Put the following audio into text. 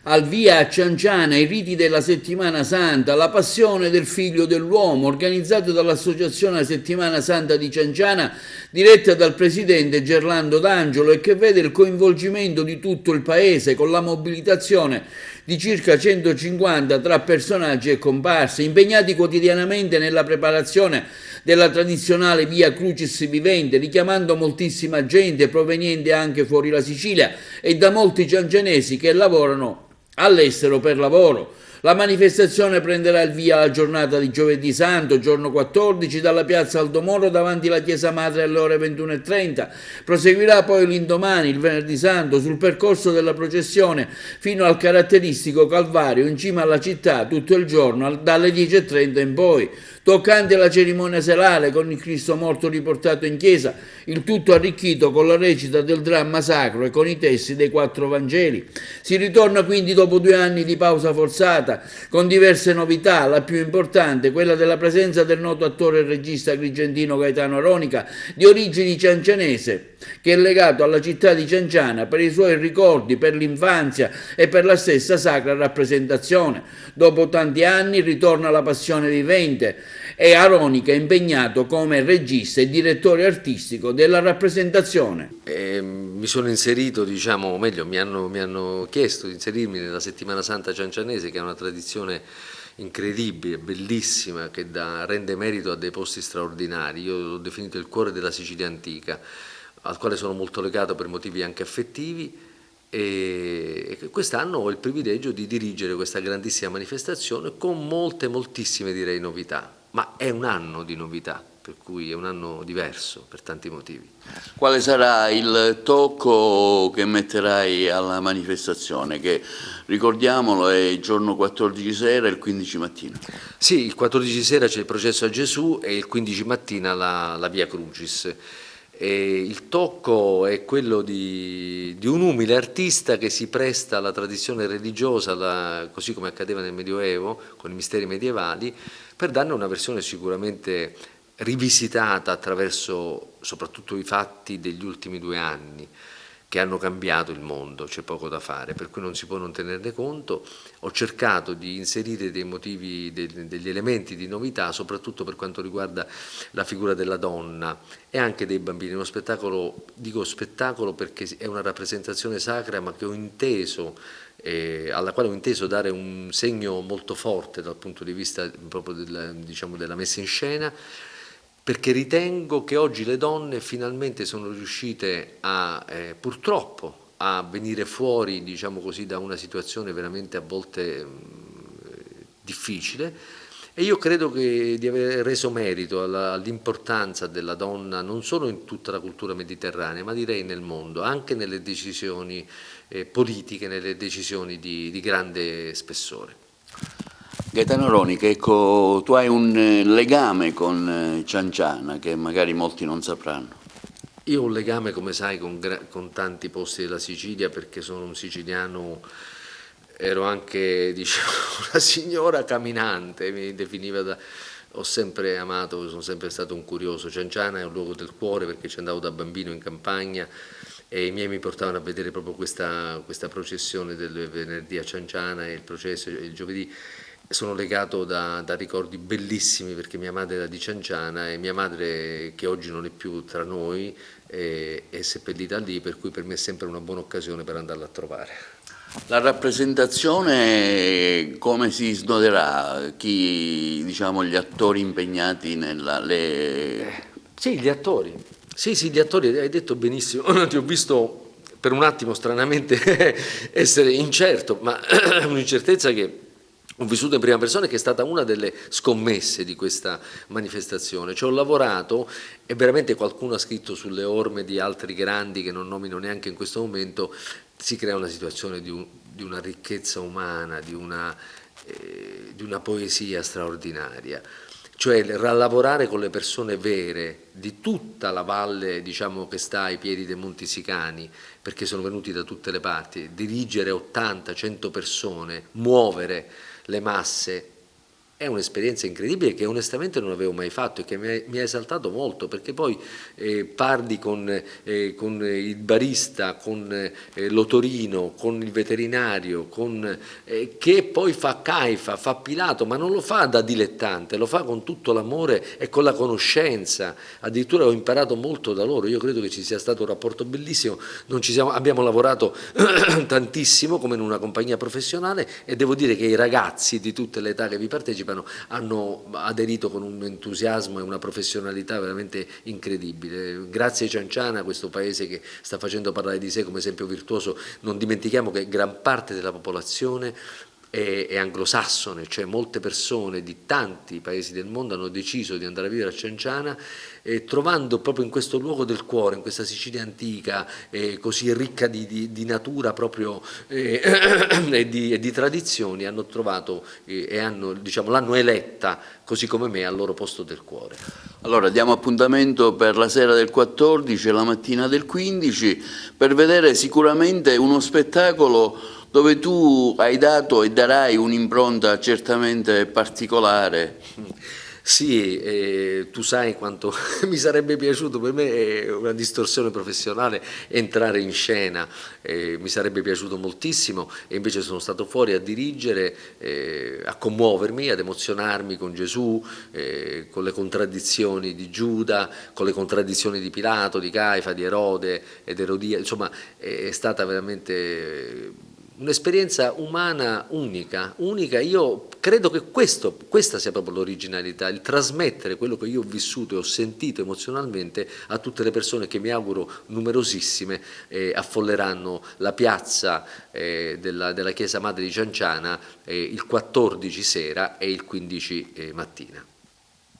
al via a Cianciana i riti della Settimana Santa, la passione del Figlio dell'uomo, organizzato dall'Associazione Settimana Santa di Cianciana, diretta dal presidente Gerlando D'Angelo, e che vede il coinvolgimento di tutto il paese con la mobilitazione di circa 150 tra personaggi e comparse, impegnati quotidianamente nella preparazione della tradizionale Via Crucis vivente, richiamando moltissima gente proveniente anche fuori la Sicilia e da molti ciancenesi che lavorano all'estero per lavoro. La manifestazione prenderà il via alla giornata di giovedì santo, giorno 14, dalla piazza Aldomoro davanti alla chiesa madre alle ore 21:30. Proseguirà poi l'indomani, il venerdì santo, sul percorso della processione fino al caratteristico Calvario in cima alla città tutto il giorno dalle 10:30 in poi. Toccante la cerimonia serale con il Cristo morto riportato in chiesa, il tutto arricchito con la recita del dramma sacro e con i testi dei 4 Vangeli. Si ritorna quindi dopo 2 anni di pausa forzata, con diverse novità, la più importante quella della presenza del noto attore e regista agrigentino Gaetano Aronica, di origini ciancianese, che è legato alla città di Cianciana per i suoi ricordi, per l'infanzia e per la stessa sacra rappresentazione. Dopo tanti anni ritorna la passione vivente e Aronica è impegnato come regista e direttore artistico della rappresentazione. Mi sono inserito, diciamo, o meglio, mi hanno chiesto di inserirmi nella Settimana Santa ciancianese, che è una tradizione incredibile, bellissima, che rende merito a dei posti straordinari. Io l'ho definito il cuore della Sicilia antica, al quale sono molto legato per motivi anche affettivi, e quest'anno ho il privilegio di dirigere questa grandissima manifestazione con moltissime direi novità, ma è un anno di novità, per cui è un anno diverso per tanti motivi. Quale sarà il tocco che metterai alla manifestazione, che ricordiamolo è il giorno 14 sera e il 15 mattina? Sì, il 14 sera c'è il processo a Gesù e il 15 mattina la Via Crucis. E il tocco è quello di un umile artista che si presta alla tradizione religiosa, così come accadeva nel Medioevo, con i misteri medievali, per darne una versione sicuramente rivisitata attraverso soprattutto i fatti degli ultimi 2 anni, che hanno cambiato il mondo, c'è poco da fare, per cui non si può non tenerne conto. Ho cercato di inserire dei motivi, degli elementi di novità, soprattutto per quanto riguarda la figura della donna e anche dei bambini. Uno spettacolo, dico spettacolo perché è una rappresentazione sacra, ma che ho inteso, alla quale ho inteso dare un segno molto forte dal punto di vista proprio della messa in scena, perché ritengo che oggi le donne finalmente sono riuscite purtroppo a venire fuori, diciamo così, da una situazione veramente a volte difficile, e io credo di aver reso merito all'importanza della donna non solo in tutta la cultura mediterranea, ma direi nel mondo, anche nelle decisioni politiche, nelle decisioni di grande spessore. Gaetano Aronica, ecco, tu hai un legame con Cianciana che magari molti non sapranno. Io ho un legame, come sai, con tanti posti della Sicilia, perché sono un siciliano, ero anche, diciamo, una signora camminante, mi definiva ho sempre amato, sono sempre stato un curioso. Cianciana è un luogo del cuore perché ci andavo da bambino in campagna e i miei mi portavano a vedere proprio questa processione del venerdì a Cianciana e il processo il giovedì. Sono legato da ricordi bellissimi perché mia madre era di Cianciana e mia madre, che oggi non è più tra noi, è seppellita lì, per cui per me è sempre una buona occasione per andarla a trovare. La rappresentazione come si snoderà? Diciamo, gli attori impegnati Sì, gli attori. Sì, gli attori, hai detto benissimo. Ti ho visto per un attimo stranamente essere incerto, ma un'incertezza che ho vissuto in prima persona, che è stata una delle scommesse di questa manifestazione. Ci ho lavorato e veramente qualcuno ha scritto sulle orme di altri grandi che non nomino neanche in questo momento. Si crea una situazione di una ricchezza umana, di una poesia straordinaria. Cioè lavorare con le persone vere di tutta la valle, diciamo, che sta ai piedi dei Monti Sicani, perché sono venuti da tutte le parti, dirigere 80-100 persone, muovere le masse è un'esperienza incredibile che onestamente non avevo mai fatto e che mi ha esaltato molto, perché poi parli con il barista, con l'otorino, con il veterinario, che poi fa Caifa, fa Pilato, ma non lo fa da dilettante, lo fa con tutto l'amore e con la conoscenza. Addirittura ho imparato molto da loro. Io credo che ci sia stato un rapporto bellissimo, abbiamo lavorato tantissimo come in una compagnia professionale, e devo dire che i ragazzi di tutte le età che vi partecipano hanno aderito con un entusiasmo e una professionalità veramente incredibile. Grazie Cianciana, questo paese che sta facendo parlare di sé come esempio virtuoso. Non dimentichiamo che gran parte della popolazione è anglosassone, cioè molte persone di tanti paesi del mondo hanno deciso di andare a vivere a Cianciana, trovando proprio in questo luogo del cuore, in questa Sicilia antica, così ricca di natura proprio e di tradizioni, hanno trovato e hanno, diciamo, l'hanno eletta, così come me, al loro posto del cuore. Allora diamo appuntamento per la sera del 14 e la mattina del 15 per vedere sicuramente uno spettacolo dove tu hai dato e darai un'impronta certamente particolare. Sì, tu sai quanto mi sarebbe piaciuto, per me è una distorsione professionale entrare in scena, mi sarebbe piaciuto moltissimo, e invece sono stato fuori a dirigere, a commuovermi, ad emozionarmi con Gesù, con le contraddizioni di Giuda, con le contraddizioni di Pilato, di Caifa, di Erode ed Erodia. Insomma, è stata veramente un'esperienza umana unica. Io credo che questa sia proprio l'originalità, il trasmettere quello che io ho vissuto e ho sentito emozionalmente a tutte le persone che mi auguro numerosissime affolleranno la piazza della Chiesa Madre di Cianciana il 14 sera e il 15 mattina.